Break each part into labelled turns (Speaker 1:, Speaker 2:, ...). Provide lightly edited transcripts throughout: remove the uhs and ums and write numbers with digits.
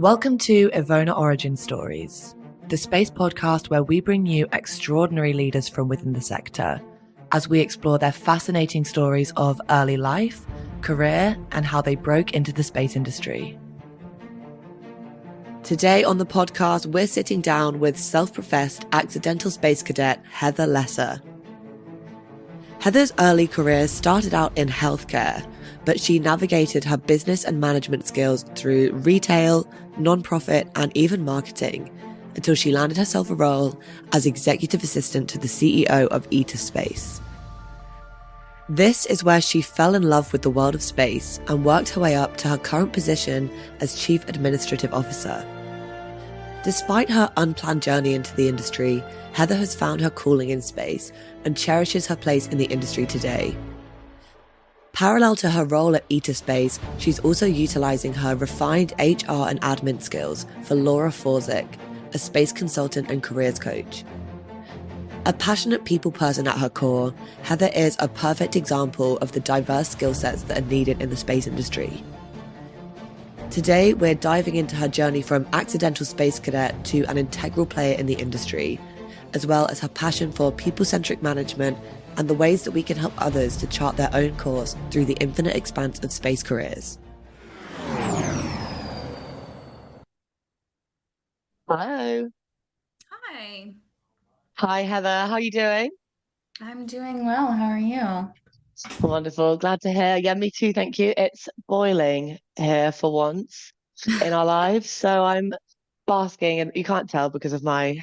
Speaker 1: Welcome to EVONA Origin Stories, the space podcast where we bring you extraordinary leaders from within the sector as we explore their fascinating stories of early life, career, and how they broke into the space industry. Today on the podcast, we're sitting down with self-professed accidental space cadet Heather Lesser. Heather's early career started out in healthcare, but she navigated her business and management skills through retail, non-profit, and even marketing until she landed herself a role as executive assistant to the CEO of Eta Space. This is where she fell in love with the world of space and worked her way up to her current position as Chief Administrative Officer. Despite her unplanned journey into the industry, Heather has found her calling in space and cherishes her place in the industry today. Parallel to her role at Eta Space, she's also utilising her refined HR and admin skills for Laura Forczyk, a space consultant and careers coach. A passionate people person at her core, Heather is a perfect example of the diverse skill sets that are needed in the space industry. Today, we're diving into her journey from accidental space cadet to an integral player in the industry, as well as her passion for people-centric management and the ways that we can help others to chart their own course through the infinite expanse of space careers. Hello.
Speaker 2: Hi.
Speaker 1: Hi, Heather. How are you doing?
Speaker 2: I'm doing well. How are you?
Speaker 1: Wonderful. Glad to hear. Yeah, me too. Thank you. It's boiling here for once in our lives. So I'm basking, and you can't tell because of my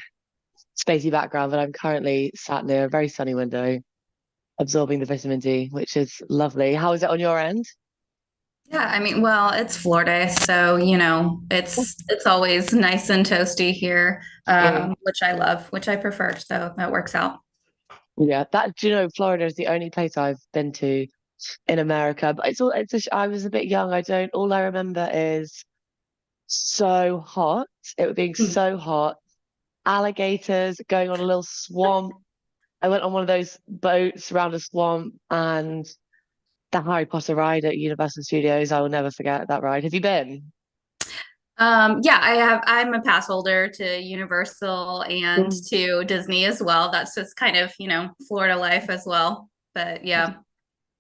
Speaker 1: spacey background, but I'm currently sat near a very sunny window, absorbing the vitamin D, which is lovely. How is it on your end?
Speaker 2: Well, it's Florida, so it's always nice and toasty here,
Speaker 1: Mm.
Speaker 2: which I love, which I prefer. So that works out.
Speaker 1: Yeah, that do you know, Florida is the only place I've been to in America, but I was a bit young. All I remember is so hot. It being
Speaker 2: Mm.
Speaker 1: so hot, alligators going on a little swamp. I went on one of those boats around a swamp and the Harry Potter ride at Universal Studios. I will never forget that ride. Have you been?
Speaker 2: Yeah, I have. I'm a pass holder to Universal and
Speaker 1: Mm.
Speaker 2: to Disney as well. That's just kind of, Florida life as well. But yeah,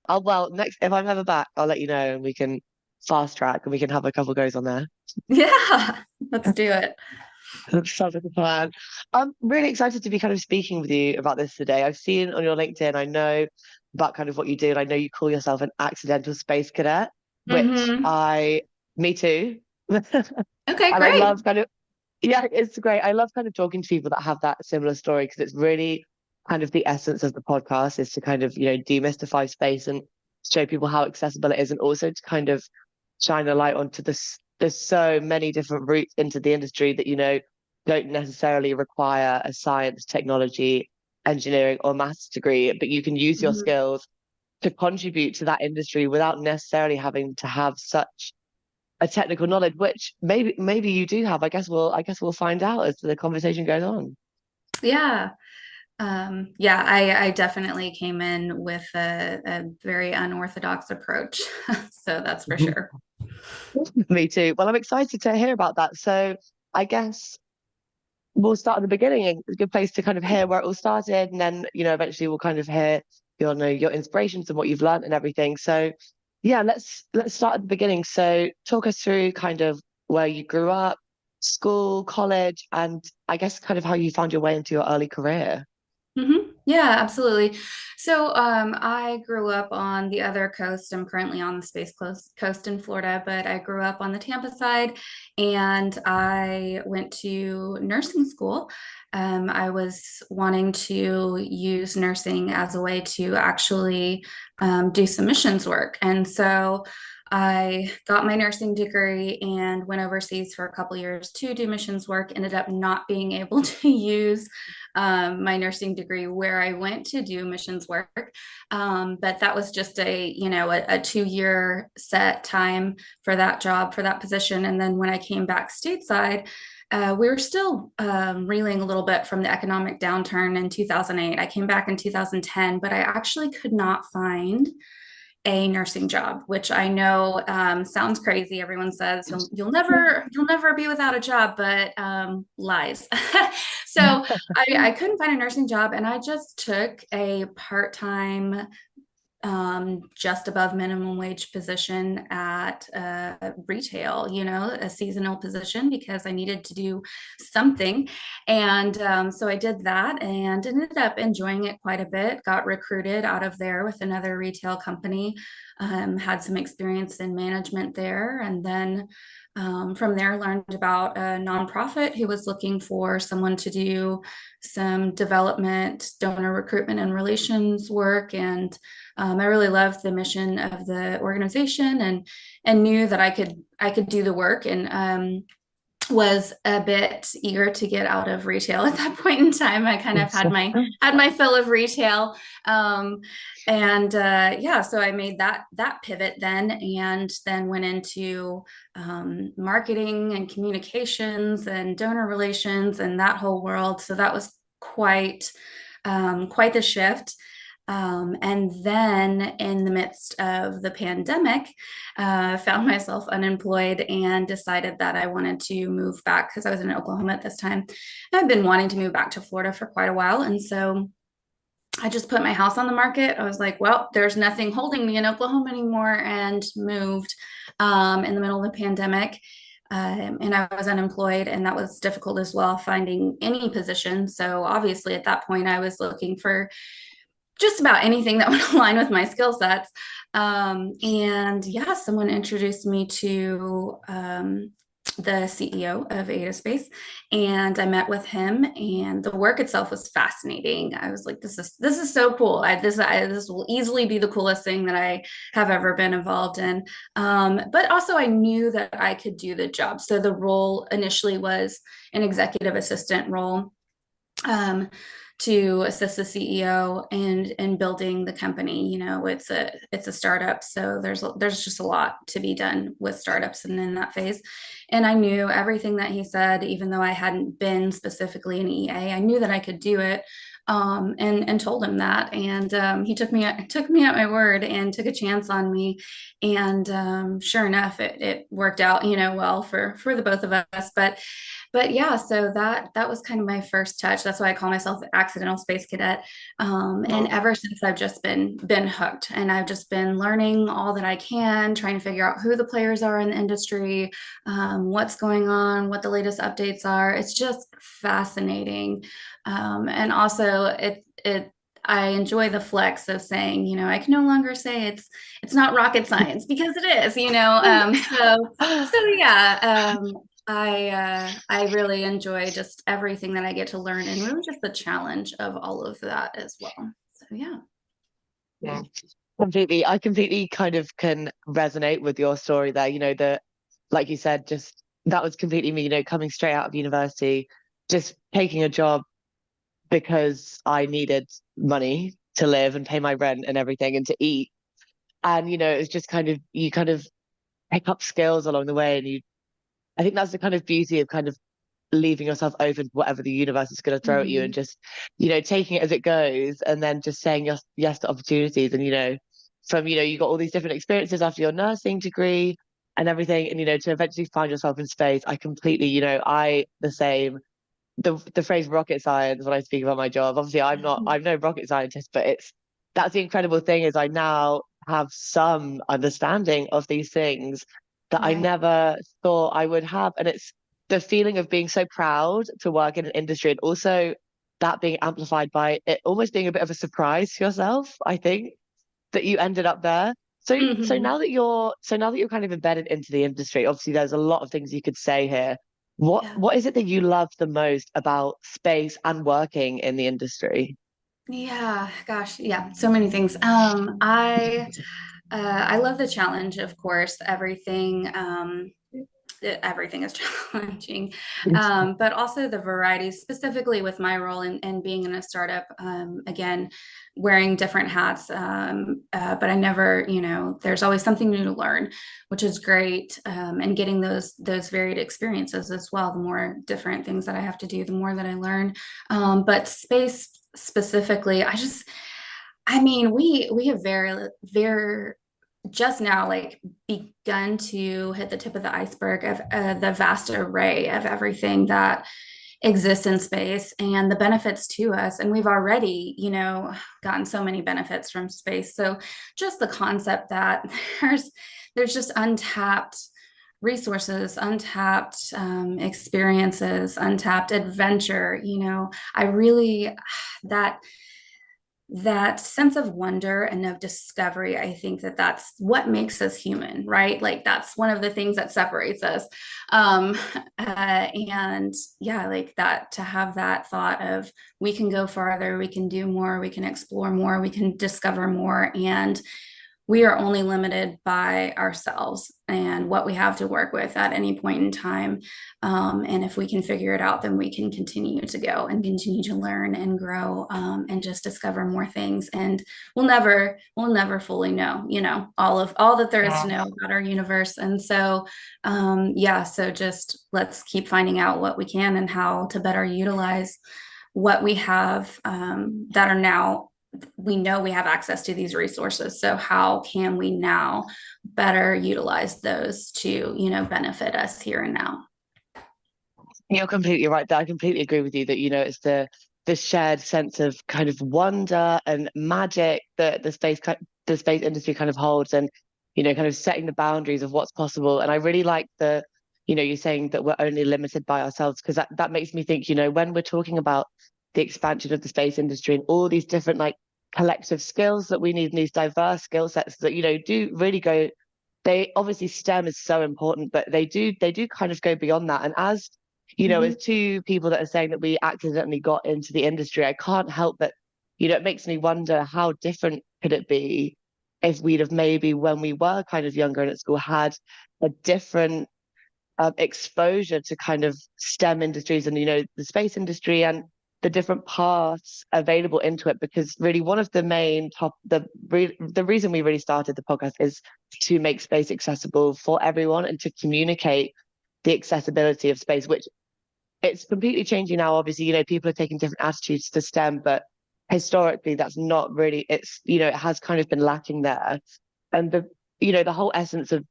Speaker 1: Oh, well, next, if I'm ever back, I'll let you know and we can fast track and we can have a couple goes on there.
Speaker 2: yeah, let's do it.
Speaker 1: That sounds like a plan. I'm really excited to be kind of speaking with you about this today. I've seen on your LinkedIn, I know about kind of what you do, and I know you call yourself an accidental space cadet, which
Speaker 2: Hmm.
Speaker 1: me too.
Speaker 2: Okay,
Speaker 1: And I
Speaker 2: great.
Speaker 1: love kind of, yeah, it's great. I love kind of talking to people that have that similar story because it's really kind of the essence of the podcast is to kind of, demystify space and show people how accessible it is and also to kind of shine a light onto this. There's so many different routes into the industry that, don't necessarily require a science, technology, engineering, or maths degree, but you can use your
Speaker 2: Mhm.
Speaker 1: skills to contribute to that industry without necessarily having to have such a technical knowledge, which maybe you do have. I guess we'll find out as the conversation goes on.
Speaker 2: Yeah. Yeah, I definitely came in with a very unorthodox approach. So that's for sure.
Speaker 1: Me too. Well, I'm excited to hear about that. So I guess we'll start at the beginning. It's a good place to kind of hear where it all started, and then eventually we'll kind of hear your inspirations and what you've learned and everything. So yeah, let's start at the beginning. So talk us through kind of where you grew up, school, college, and I guess kind of how you found your way into your early career.
Speaker 2: Yeah, absolutely. So I grew up on the other coast. I'm currently on the coast in Florida, but I grew up on the Tampa side and I went to nursing school. I was wanting to use nursing as a way to actually do some missions work. And so I got my nursing degree and went overseas for a couple years to do missions work, ended up not being able to use my nursing degree where I went to do missions work. But that was just a 2 year set time for that job, for that position. And then when I came back stateside, we were still reeling a little bit from the economic downturn in 2008. I came back in 2010, but I actually could not find a nursing job, which I know sounds crazy. Everyone says you'll never be without a job, but lies. So I couldn't find a nursing job, and I just took a part-time just above minimum wage position at retail, a seasonal position, because I needed to do something. And so I did that and ended up enjoying it quite a bit, got recruited out of there with another retail company, had some experience in management there. And then from there, learned about a nonprofit who was looking for someone to do some development, donor recruitment, and relations work. And I really loved the mission of the organization, and knew that I could do the work, and was a bit eager to get out of retail at that point in time. I kind of had my fill of retail, so I made that pivot then, and then went into marketing and communications and donor relations and that whole world. So that was quite the shift. And then in the midst of the pandemic, found myself unemployed and decided that I wanted to move back, because I was in Oklahoma at this time. I've been wanting to move back to Florida for quite a while. And so I just put my house on the market. I was like, well, there's nothing holding me in Oklahoma anymore, and moved in the middle of the pandemic. And I was unemployed, and that was difficult as well, finding any position. So obviously at that point, I was looking for just about anything that would align with my skill sets. Someone introduced me to the CEO of Eta Space, and I met with him, and the work itself was fascinating. I was like, this is so cool. This will easily be the coolest thing that I have ever been involved in. But also I knew that I could do the job. So the role initially was an executive assistant role, to assist the CEO in building the company. It's a startup, so there's just a lot to be done with startups and in that phase. And I knew everything that he said, even though I hadn't been specifically an EA. I knew that I could do it, and told him that. And he took me at my word and took a chance on me. And sure enough, it worked out, well for the both of us. But yeah, so that was kind of my first touch. That's why I call myself the accidental space cadet. And ever since, I've just been hooked, and I've just been learning all that I can, trying to figure out who the players are in the industry, what's going on, what the latest updates are. It's just fascinating. And also I enjoy the flex of saying, I can no longer say it's not rocket science, because it is, so yeah. I really enjoy just everything that I get to learn, and really just the challenge of all of that as well. So yeah.
Speaker 1: Yeah, completely. I completely kind of can resonate with your story there. Like you said, just that was completely me, coming straight out of university, just taking a job because I needed money to live and pay my rent and everything, and to eat. And, it's just you kind of pick up skills along the way, and I think that's the kind of beauty of kind of leaving yourself open to whatever the universe is going to throw at you, and just, taking it as it goes, and then just saying yes to opportunities. And, you got all these different experiences after your nursing degree and everything, and, to eventually find yourself in space. I completely, the same. The phrase rocket science, when I speak about my job, obviously I'm no rocket scientist, but that's the incredible thing, is I now have some understanding of these things that I never thought I would have. And it's the feeling of being so proud to work in an industry, and also that being amplified by it almost being a bit of a surprise to yourself, I think, that you ended up there. So now that you're kind of embedded into the industry, obviously there's a lot of things you could say here. What is it that you love the most about space and working in the industry?
Speaker 2: Yeah, gosh, yeah, so many things. I love the challenge, of course. Everything is challenging, but also the variety, specifically with my role in being in a startup. Again, wearing different hats, but I never, there's always something new to learn, which is great. And getting those varied experiences as well. The more different things that I have to do, the more that I learn. But space specifically, we have very just now like begun to hit the tip of the iceberg of the vast array of everything that exists in space and the benefits to us. And we've already, gotten so many benefits from space. So just the concept that there's just untapped resources, untapped experiences, untapped adventure. I really that sense of wonder and of discovery, I think that's what makes us human, right? Like that's one of the things that separates us. And yeah, like that, to have that thought of we can go farther, we can do more, we can explore more, we can discover more, and we are only limited by ourselves and what we have to work with at any point in time. And if we can figure it out, then we can continue to go and continue to learn and grow, and just discover more things. And we'll never fully know, all that there is to know about our universe. And so, so just let's keep finding out what we can and how to better utilize what we have, that are now, we know we have access to these resources. So how can we now better utilize those to, benefit us here and now?
Speaker 1: You're completely right there. I completely agree with you that, it's the shared sense of kind of wonder and magic that the space industry kind of holds, and, kind of setting the boundaries of what's possible. And I really like you're saying that we're only limited by ourselves, because that makes me think, when we're talking about the expansion of the space industry and all these different like collective skills that we need, and these diverse skill sets that, do really go, they obviously STEM is so important, but they do kind of go beyond that. And as as two people that are saying that we accidentally got into the industry, I can't help but, it makes me wonder how different could it be if we'd have maybe, when we were kind of younger and at school, had a different exposure to kind of STEM industries and, the space industry and the different paths available into it. Because really one of the main the reason we really started the podcast is to make space accessible for everyone and to communicate the accessibility of space, which it's completely changing now. Obviously, people are taking different attitudes to STEM, but historically that's not really, it has kind of been lacking there. And the whole essence of,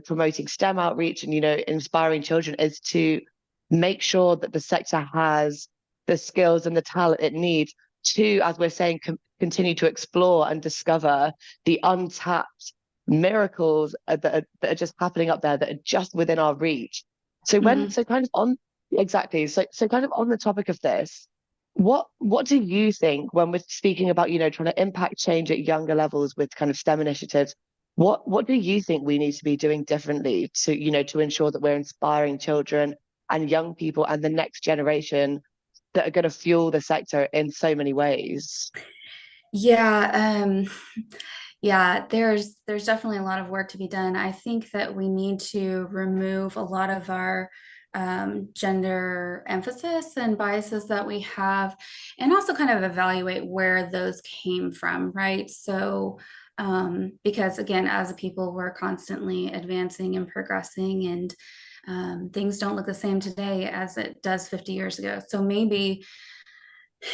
Speaker 1: promoting STEM outreach and, inspiring children is to make sure that the sector has the skills and the talent it needs to, as we're saying, continue to explore and discover the untapped miracles that are just happening up there, that are just within our reach. So kind of on the topic of this, what do you think when we're speaking about, trying to impact change at younger levels with kind of STEM initiatives? What do you think we need to be doing differently to, to ensure that we're inspiring children and young people and the next generation that are going to fuel the sector in so many ways?
Speaker 2: Yeah, there's definitely a lot of work to be done. I think that we need to remove a lot of our gender emphasis and biases that we have, and also kind of evaluate where those came from, right? So, because again, as a people, we're constantly advancing and progressing, and things don't look the same today as it does 50 years ago. So maybe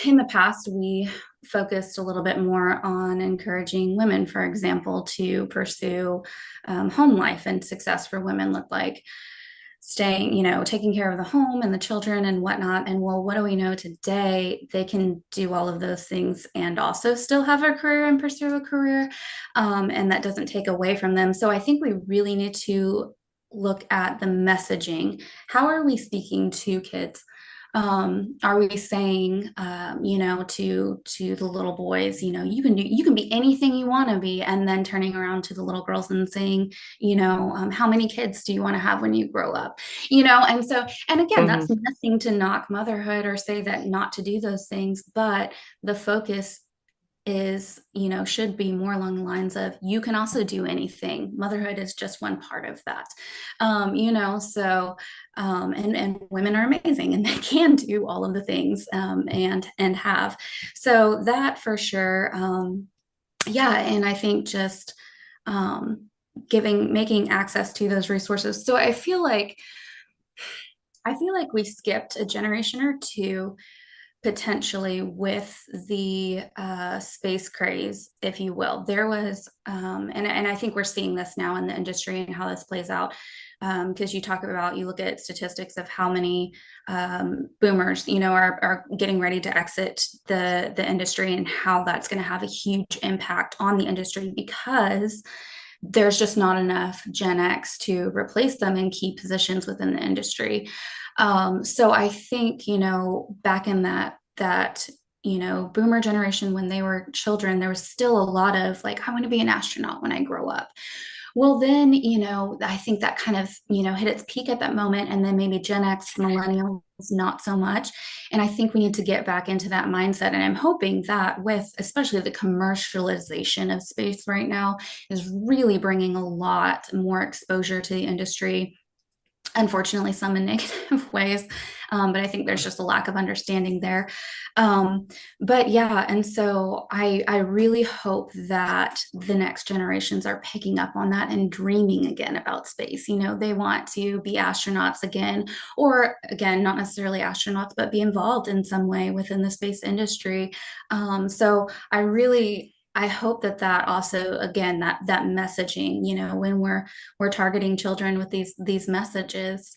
Speaker 2: in the past, we focused a little bit more on encouraging women, for example, to pursue home life, and success for women looked like staying, taking care of the home and the children and whatnot. And well, what do we know today? They can do all of those things and also still have a career and pursue a career. And that doesn't take away from them. So I think we really need to look at the messaging. How are we speaking to kids? Are we saying, to the little boys, you can be anything you want to be, and then turning around to the little girls and saying, how many kids do you want to have when you grow up? And so, and again, that's nothing to knock motherhood or say that not to do those things, but the focus is, should be more along the lines of, you can also do anything. Motherhood is just one part of that. So, and women are amazing and they can do all of the things, and have. So that for sure. And I think just, making access to those resources. So I feel like we skipped a generation or two, potentially with the space craze, if you will. There was, and I think we're seeing this now in the industry and how this plays out. Because you talk about, you look at statistics of how many boomers, are getting ready to exit the industry, and how that's going to have a huge impact on the industry, because there's just not enough Gen X to replace them in key positions within the industry. So I think, back in that boomer generation, when they were children, there was still a lot of like, I want to be an astronaut when I grow up. Well, then, I think that kind of, hit its peak at that moment. And then maybe Gen X, millennials, not so much. And I think we need to get back into that mindset. And I'm hoping that with especially the commercialization of space right now is really bringing a lot more exposure to the industry. Unfortunately, some in negative ways, but I think there's just a lack of understanding there. But yeah, and so I really hope that the next generations are picking up on that and dreaming again about space. They want to be astronauts again, or again, not necessarily astronauts, but be involved in some way within the space industry. So I hope that also, again, that messaging, when we're targeting children with these messages,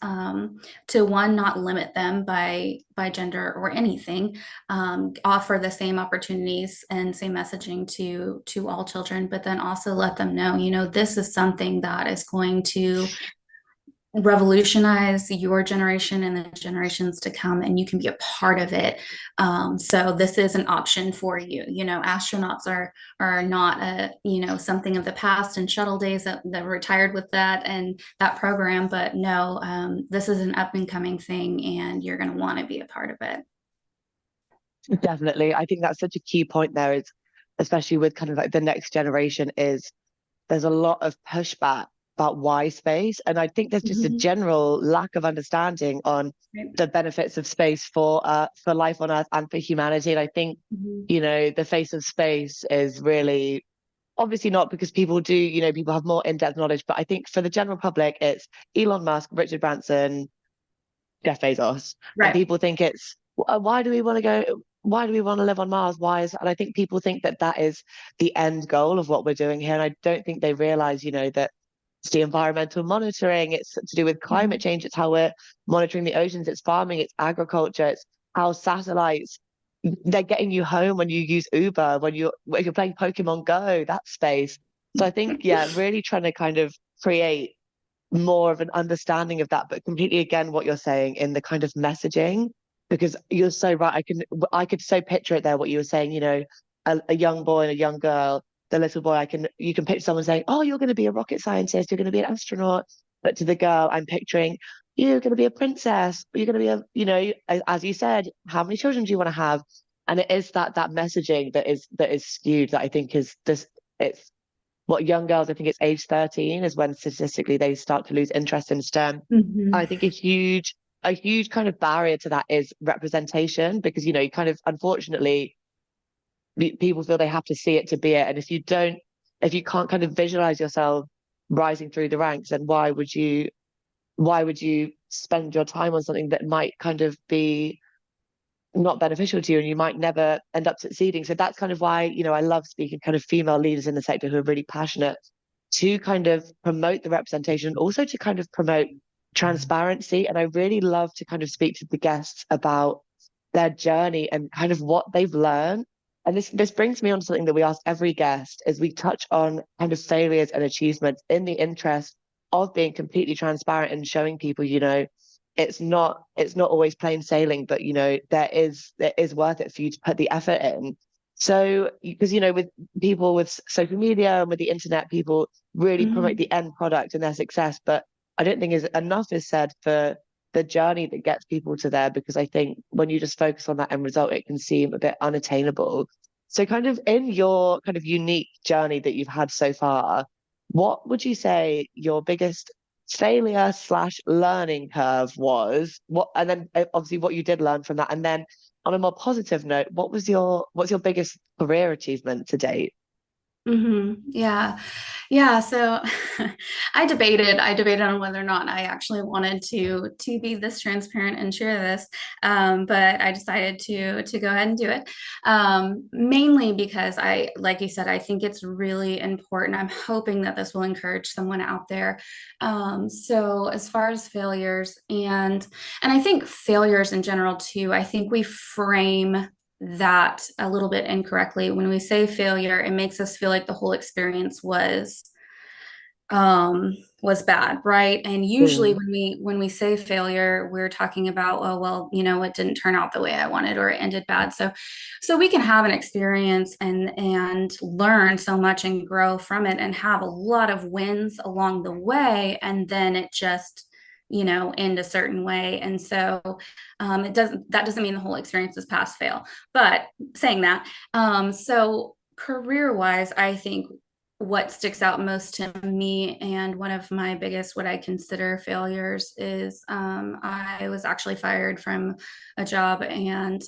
Speaker 2: to one, not limit them by gender or anything, offer the same opportunities and same messaging to all children, but then also let them know, this is something that is going to revolutionize your generation and the generations to come, and you can be a part of it. So this is an option for you. Astronauts are not something of the past and shuttle days that retired with that and that program, but no, this is an up and coming thing, and you're going to want to be a part of it.
Speaker 1: Definitely. I think that's such a key point there, is especially with kind of like the next generation, is there's a lot of pushback about why space. And I think there's just a general lack of understanding on the benefits of space for life on Earth and for humanity. And I think, the face of space is really, obviously not because people do, people have more in-depth knowledge, but I think for the general public, it's Elon Musk, Richard Branson, Jeff Bezos.
Speaker 2: Right.
Speaker 1: And people think it's, why do we want to go? Why do we want to live on Mars? And I think people think that is the end goal of what we're doing here. And I don't think they realize, that it's the environmental monitoring, it's to do with climate change, it's how we're monitoring the oceans, it's farming, it's agriculture, it's how satellites, they're getting you home when you use Uber, when you're playing Pokemon Go, that space. So I think, really trying to kind of create more of an understanding of that, but completely, again, what you're saying in the kind of messaging, because you're so right. I could so picture it there, what you were saying, a young boy and a young girl, the little boy, you can picture someone saying, oh, you're going to be a rocket scientist, you're going to be an astronaut. But to the girl, I'm picturing, you're going to be a princess, you're going to be as you said, how many children do you want to have? And it is that messaging that is skewed, that I think is this, it's what young girls, I think it's age 13 is when statistically they start to lose interest in STEM. I think a huge kind of barrier to that is representation, because, you kind of, unfortunately, people feel they have to see it to be it. And if you can't kind of visualize yourself rising through the ranks, then why would you spend your time on something that might kind of be not beneficial to you, and you might never end up succeeding? So that's kind of why, I love speaking kind of female leaders in the sector who are really passionate to kind of promote the representation, also to kind of promote transparency. And I really love to kind of speak to the guests about their journey and kind of what they've learned. And this brings me on to something that we ask every guest, is we touch on kind of failures and achievements in the interest of being completely transparent and showing people, it's not always plain sailing, but there is worth it for you to put the effort in. So, because with people with social media and with the internet, people really promote the end product and their success, but I don't think enough is said for the journey that gets people to there, because I think when you just focus on that end result, it can seem a bit unattainable. So kind of in your kind of unique journey that you've had so far, what would you say your biggest failure / learning curve was? And then obviously what you did learn from that, and then on a more positive note, what's your biggest career achievement to date?
Speaker 2: Yeah. Yeah. So I debated on whether or not I actually wanted to be this transparent and share this. But I decided to go ahead and do it. Mainly because like you said, I think it's really important. I'm hoping that this will encourage someone out there. So as far as failures and I think failures in general too, I think we frame that a little bit incorrectly. When we say failure, it makes us feel like the whole experience was bad, right? And usually
Speaker 1: Mm.
Speaker 2: when we say failure, we're talking about, oh well, it didn't turn out the way I wanted or it ended bad. So we can have an experience and learn so much and grow from it and have a lot of wins along the way, and then it just end a certain way. And so that doesn't mean the whole experience is pass fail. But saying that, so career wise, I think what sticks out most to me and one of my biggest what I consider failures is I was actually fired from a job, and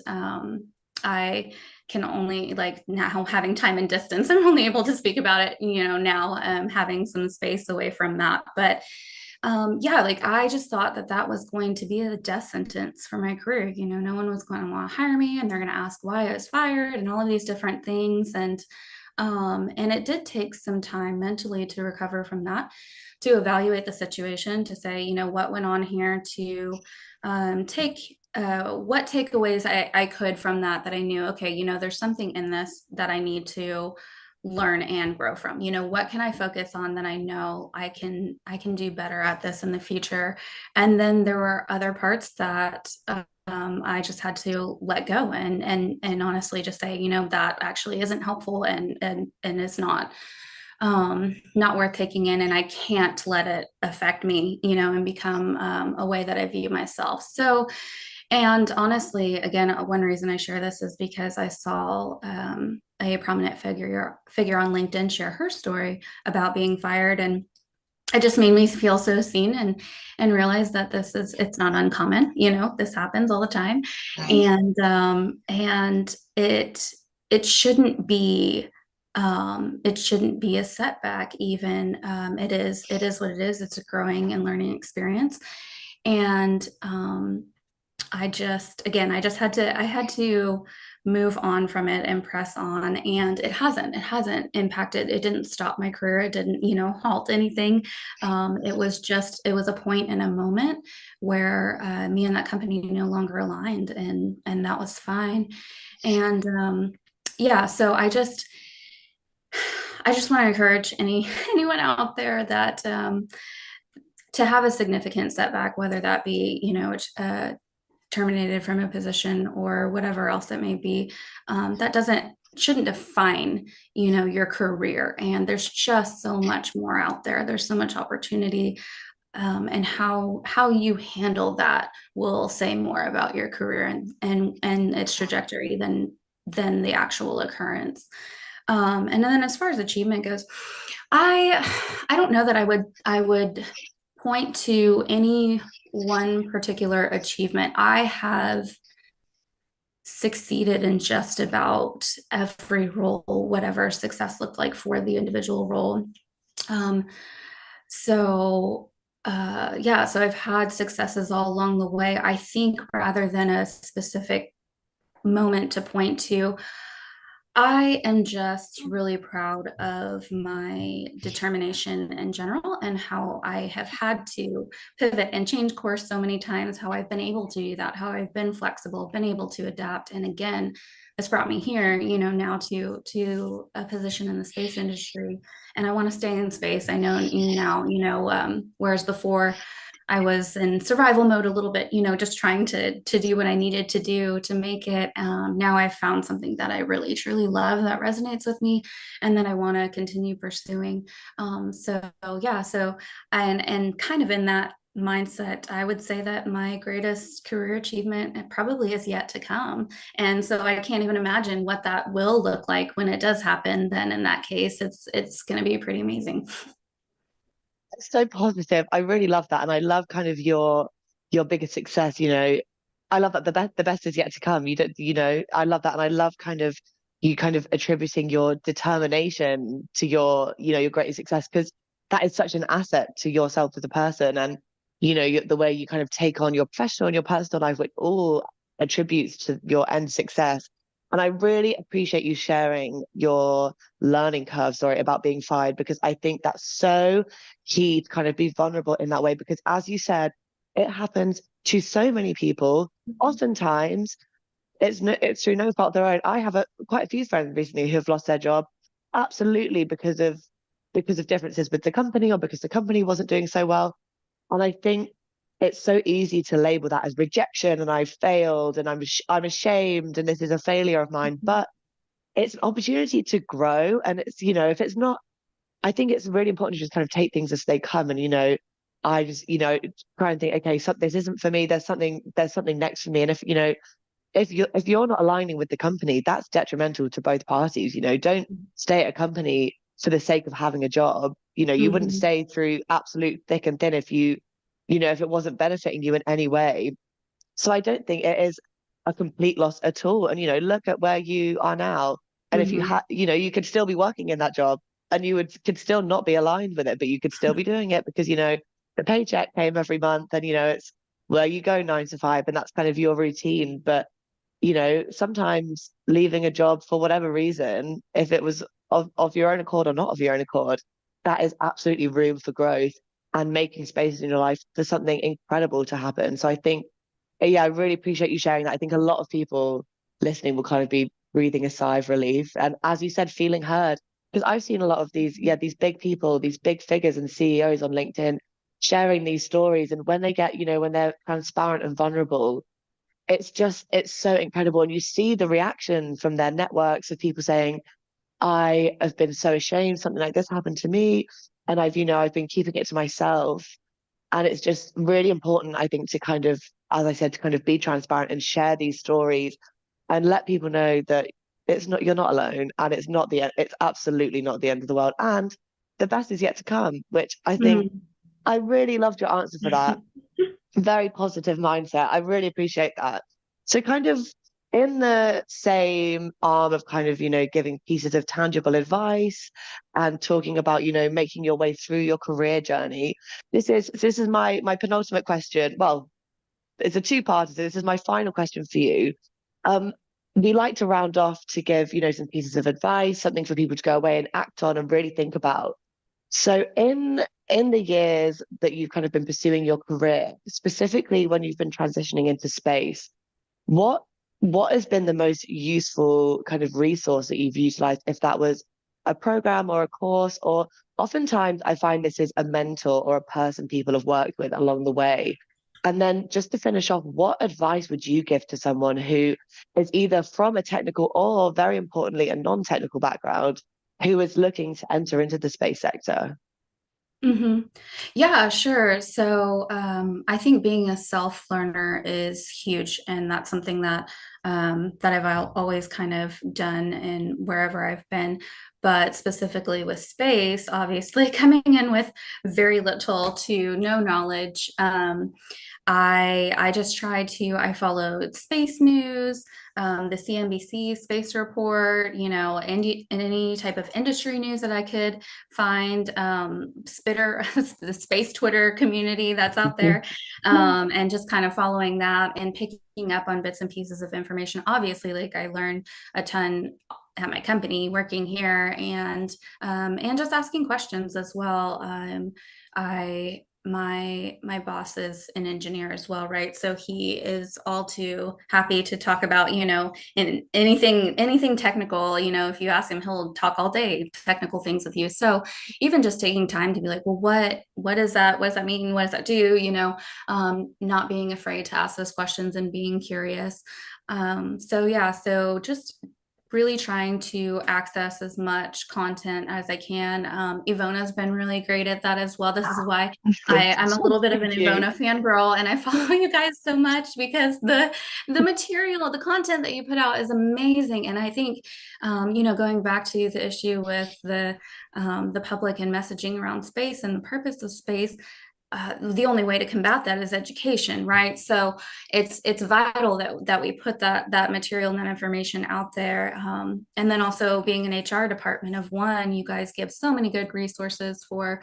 Speaker 2: I can only, like, now having time and distance, I'm only able to speak about it now, having some space away from that. But yeah, like I just thought that that was going to be a death sentence for my career. No one was going to want to hire me, and they're going to ask why I was fired and all of these different things. And it did take some time mentally to recover from that, to evaluate the situation, to say, what went on here, to take what takeaways I could from that I knew, okay, there's something in this that I need to learn and grow from. What can I focus on that I know I can do better at this in the future? And then there were other parts that I just had to let go and honestly just say, that actually isn't helpful and is not worth taking in, and I can't let it affect me, and become a way that I view myself. So, and honestly, again, one reason I share this is because I saw a prominent figure on LinkedIn share her story about being fired, and it just made me feel so seen and realize that it's not uncommon. This happens all the time. And it shouldn't be a setback even. It is what it is. It's a growing and learning experience. And I just had to move on from it and press on. And it hasn't impacted. It didn't stop my career. It didn't, halt anything. It was a point in a moment where me and that company no longer aligned, and that was fine. And yeah, so I just want to encourage anyone out there that to have a significant setback, whether that be, terminated from a position or whatever else it may be, that doesn't shouldn't define your career. And there's just so much more out there. There's so much opportunity, and how you handle that will say more about your career and its trajectory than the actual occurrence. And then as far as achievement goes, I I don't know that I would point to any one particular achievement. I have succeeded in just about every role, whatever success looked like for the individual role. Um, so I've had successes all along the way. I think rather than a specific moment to point to, I am just really proud of my determination in general and how I have had to pivot and change course so many times, how I've been able to do that, how I've been flexible, been able to adapt. And again, this brought me here, now to a position in the space industry. And I want to stay in space. I know now, whereas before I was in survival mode a little bit, just trying to do what I needed to do to make it. Now I've found something that I really truly love, that resonates with me, and that I want to continue pursuing. So yeah, and kind of in that mindset, I would say that my greatest career achievement probably is yet to come. And so I can't even imagine what that will look like when it does happen. Then in that case, it's going to be pretty amazing.
Speaker 1: So positive. I really love that, and I love kind of your biggest success. I love that the best is yet to come. You don't, I love that, and I love kind of you kind of attributing your determination to your, your greatest success, because that is such an asset to yourself as a person. And, the way you kind of take on your professional and your personal life, which all attributes to your end success. And I really appreciate you sharing your learning curve story about being fired, because I think that's so key to kind of be vulnerable in that way. Because as you said, it happens to so many people. Oftentimes, it's through no fault of their own. I have quite a few friends recently who have lost their job, absolutely because of differences with the company, or because the company wasn't doing so well. And I think it's so easy to label that as rejection, and I failed, and I'm ashamed, and this is a failure of mine. But it's an opportunity to grow, and it's, if it's not, I think it's really important to just kind of take things as they come. And I just, try and think, okay, so this isn't for me. There's something next for me. And if you're not aligning with the company, that's detrimental to both parties. Don't stay at a company for the sake of having a job. You wouldn't
Speaker 2: Mhm.
Speaker 1: stay through absolute thick and thin if it wasn't benefiting you in any way. So I don't think it is a complete loss at all. And look at where you are now. And if you
Speaker 2: Mhm.
Speaker 1: had, you could still be working in that job, and you could still not be aligned with it, but you could still be doing it because the paycheck came every month, and it's where you go 9 to 5, and that's kind of your routine. But sometimes leaving a job for whatever reason, if it was of your own accord or not of your own accord, that is absolutely room for growth and making space in your life for something incredible to happen. So I think, yeah, I really appreciate you sharing that. I think a lot of people listening will kind of be breathing a sigh of relief. And as you said, feeling heard. Because I've seen a lot of these big people, these big figures and CEOs on LinkedIn sharing these stories. And when they get, when they're transparent and vulnerable, it's so incredible. And you see the reaction from their networks of people saying, I have been so ashamed, something like this happened to me. And I've been keeping it to myself. And it's just really important, I think, to kind of, as I said, to kind of be transparent and share these stories and let people know that you're not alone, and it's not the end, it's absolutely not the end of the world. And the best is yet to come, which I think
Speaker 2: Mhm.
Speaker 1: I really loved your answer for that. Very positive mindset. I really appreciate that. So kind of in the same arm of kind of, giving pieces of tangible advice and talking about, making your way through your career journey. This is my penultimate question. Well, it's a two-parter. So this is my final question for you. Um, we like to round off to give, some pieces of advice, something for people to go away and act on and really think about. So in the years that you've kind of been pursuing your career, specifically when you've been transitioning into space, what what has been the most useful kind of resource that you've utilized, if that was a program or a course, or oftentimes I find this is a mentor or a person people have worked with along the way. And then just to finish off, what advice would you give to someone who is either from a technical or, very importantly, a non-technical background, who is looking to enter into the space sector?
Speaker 2: Mhm. Yeah, sure. So I think being a self learner is huge, and that's something that I've always kind of done in wherever I've been. But specifically with space, obviously coming in with very little to no knowledge, I just tried to. I followed space news, the CNBC space report, and any type of industry news that I could find, spitter the space Twitter community that's out there, and just kind of following that and picking up on bits and pieces of information. Obviously, like I learned a ton at my company working here, and just asking questions as well. I my boss is an engineer as well, right? So he is all too happy to talk about, in anything technical. If you ask him, he'll talk all day technical things with you. So even just taking time to be like, well, what is that? What does that mean? What does that do? Not being afraid to ask those questions and being curious. So yeah, so just really trying to access as much content as I can. EVONA has been really great at that as well. This is why I'm a little bit of an
Speaker 1: Thank you.
Speaker 2: EVONA fangirl, and I follow you guys so much because the material, the content that you put out is amazing. And I think, going back to the issue with the public and messaging around space and the purpose of space, the only way to combat that is education, right? So it's vital that we put that material and that information out there. And then also being an HR department of one, you guys give so many good resources for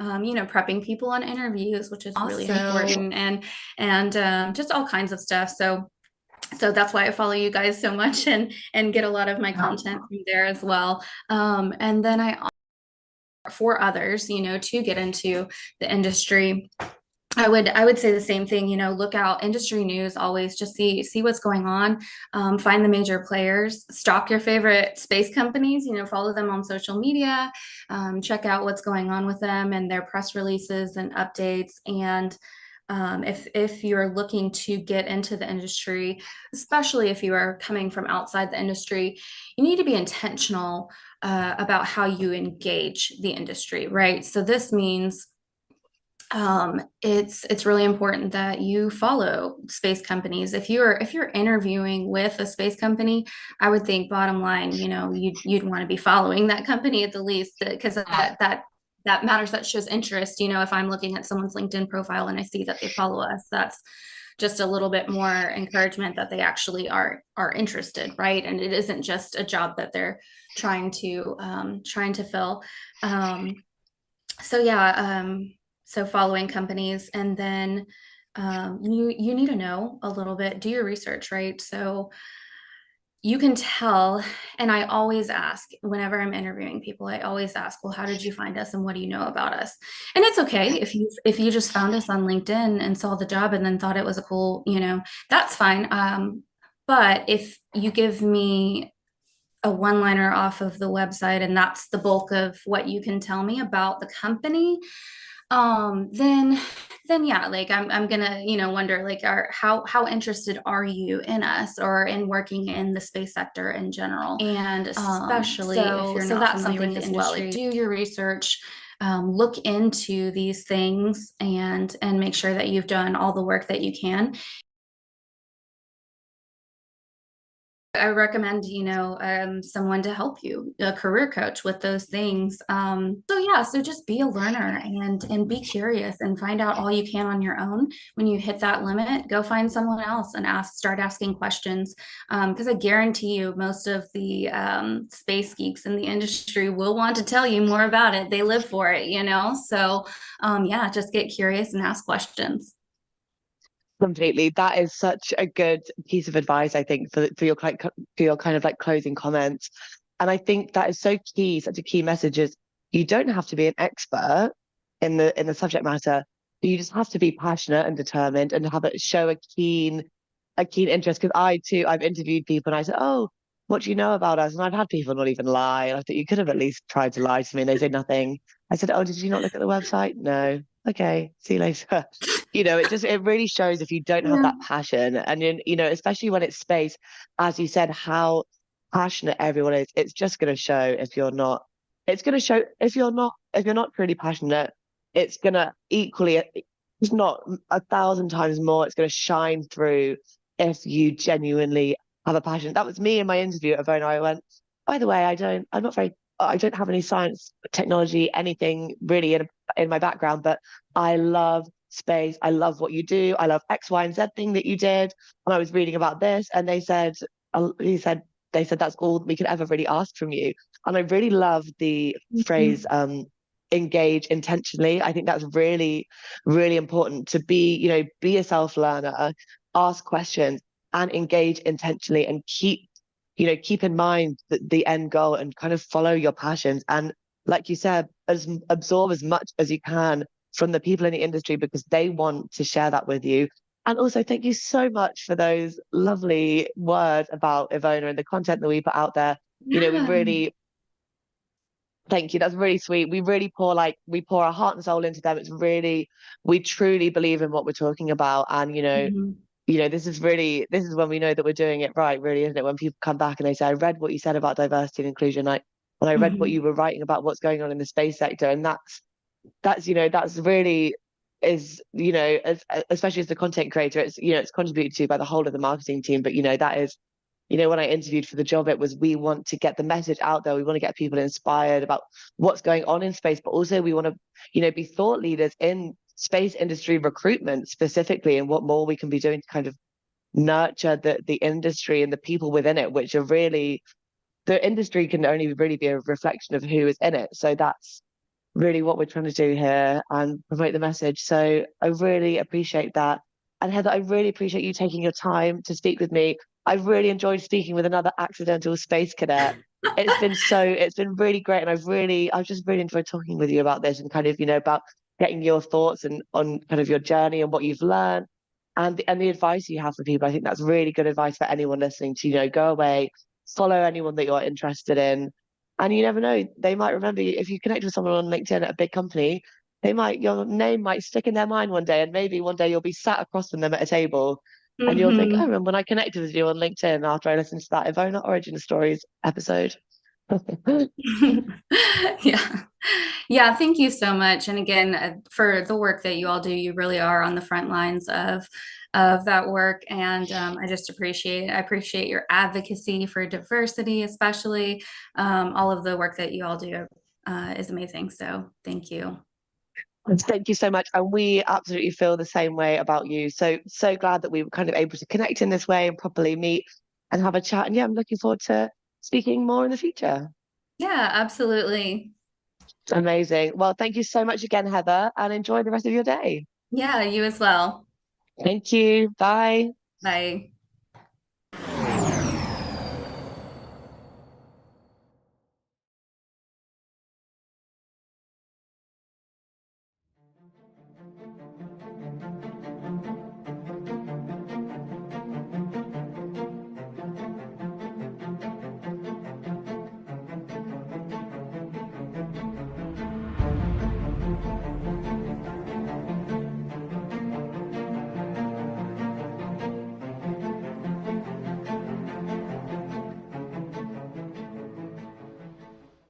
Speaker 2: prepping people on interviews, which is really important, and just all kinds of stuff. So that's why I follow you guys so much and get a lot of my content from there as well. And then I for others, to get into the industry. I would say the same thing, look out industry news, always just see what's going on, find the major players, stalk your favorite space companies, follow them on social media, check out what's going on with them and their press releases and updates. And if you're looking to get into the industry, especially if you are coming from outside the industry, you need to be intentional about how you engage the industry, right? So this means it's really important that you follow space companies. If you're interviewing with a space company, I would think bottom line, you'd want to be following that company at the least, because that matters. That shows interest. If I'm looking at someone's LinkedIn profile and I see that they follow us, that's just a little bit more encouragement that they actually are interested, right? And it isn't just a job that they're trying to fill. So yeah. So following companies, and then you need to know a little bit, do your research, right? So you can tell, and I always ask whenever I'm interviewing people, I always ask, well, how did you find us and what do you know about us? And it's okay if you just found us on LinkedIn and saw the job and then thought it was a cool, that's fine. But if you give me a one-liner off of the website and that's the bulk of what you can tell me about the company, then yeah, like I'm gonna, wonder, like, how interested are you in us or in working in the space sector in general? And especially if you're not that's familiar with the industry, like, do your research, look into these things and make sure that you've done all the work that you can. I recommend, someone to help you, a career coach with those things. So just be a learner and be curious and find out all you can on your own. When you hit that limit, go find someone else and start asking questions. Because I guarantee you, most of the space geeks in the industry will want to tell you more about it. They live for it, So yeah, just get curious and ask questions.
Speaker 1: Completely. That is such a good piece of advice, I think, for your kind of like closing comments. And I think that is so key, such a key message is you don't have to be an expert in the subject matter. You just have to be passionate and determined and show a keen interest. Because I've interviewed people and I said, oh, what do you know about us? And I've had people not even lie. And I thought you could have at least tried to lie to me. And they said nothing. I said, oh, did you not look at the website? No. Okay, see you later. It really shows if you don't have that passion, and especially when it's space, as you said, how passionate everyone is. It's just going to show if you're not. It's going to show if you're not truly passionate. It's going to equally, if not 1,000 times more, it's going to shine through if you genuinely have a passion. That was me in my interview at EVONA. I went, by the way, I don't have any science, technology, anything really in my background, but I love space. I love what you do. I love X, Y, and Z thing that you did. And I was reading about this, and they said, that's all we could ever really ask from you. And I really love the phrase, engage intentionally. I think that's really, really important to be a self-learner, ask questions and engage intentionally, and keep in mind the end goal and kind of follow your passions. And like you said, absorb as much as you can from the people in the industry, because they want to share that with you. And also, thank you so much for those lovely words about EVONA and the content that we put out there.
Speaker 2: Yeah.
Speaker 1: We really, thank you. That's really sweet. We pour our heart and soul into them. We truly believe in what we're talking about. And, this is when we know that we're doing it right, really, isn't it? When people come back and they say, I read what you said about diversity and inclusion, and I read what you were writing about what's going on in the space sector. And that's really is, especially as the content creator, it's contributed to by the whole of the marketing team. But, that is, when I interviewed for the job, it was, we want to get the message out there. We want to get people inspired about what's going on in space, but also we want to, be thought leaders in space industry recruitment specifically, and what more we can be doing to kind of nurture the industry and the people within it, which are really, the industry can only really be a reflection of who is in it. So that's really what we're trying to do here and promote the message. So I really appreciate that. And Heather, I really appreciate you taking your time to speak with me. I've really enjoyed speaking with another accidental space cadet. It's been really great. And I've just really enjoyed talking with you about this and kind of, about getting your thoughts and on kind of your journey and what you've learned and the advice you have for people. I think that's really good advice for anyone listening to, go away, follow anyone that you're interested in. And you never know, they might remember you. If you connect with someone on LinkedIn at a big company, your name might stick in their mind one day, and maybe one day you'll be sat across from them at a table and you'll think, oh, and when I connected with you on LinkedIn after I listened to that EVONA Origin Stories episode.
Speaker 2: Yeah. Yeah, thank you so much. And again, for the work that you all do, you really are on the front lines of that work. And I just appreciate it. I appreciate your advocacy for diversity, especially. All of the work that you all do is amazing. So thank you.
Speaker 1: Thank you so much. And we absolutely feel the same way about you. So glad that we were kind of able to connect in this way and properly meet and have a chat. And yeah, I'm looking forward to speaking more in the future.
Speaker 2: Yeah, absolutely.
Speaker 1: Amazing. Well, thank you so much again, Heather, and enjoy the rest of your day.
Speaker 2: Yeah, you as well.
Speaker 1: Thank you. Bye.
Speaker 2: Bye.